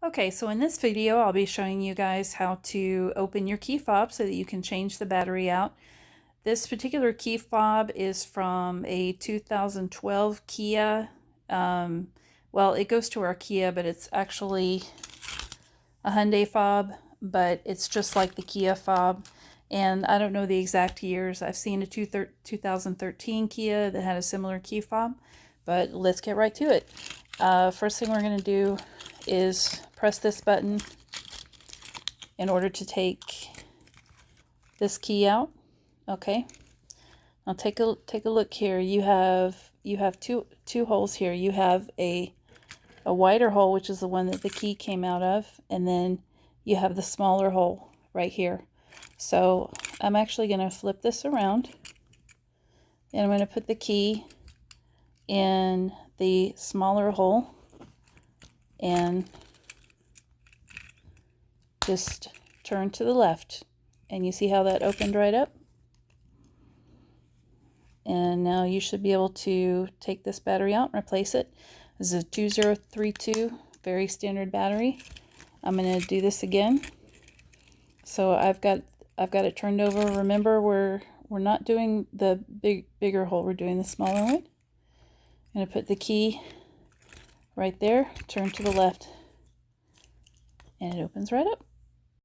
Okay, so in this video I'll be showing you guys how to open your key fob so that you can change the battery out. This particular key fob is from a 2012 Kia. Well, it goes to our Kia, but it's actually a Hyundai fob, but it's just like the Kia fob. And I don't know the exact years. I've seen a 2013 Kia that had a similar key fob, but let's get right to it. First thing we're going to do is press this button in order to take this key out. Okay, now take a look here. You have two holes here. You have a wider hole, which is the one that the key came out of, and then you have the smaller hole right here. So I'm actually going to flip this around, and I'm going to put the key in the smaller hole and just turn to the left, and you see how that opened right up? And now you should be able to take this battery out and replace it. This is a 2032, very standard battery. I'm going to do this again. So I've got it turned over. Remember, we're not doing the bigger hole, we're doing the smaller one. I'm going to put the key right there, turn to the left, and it opens right up.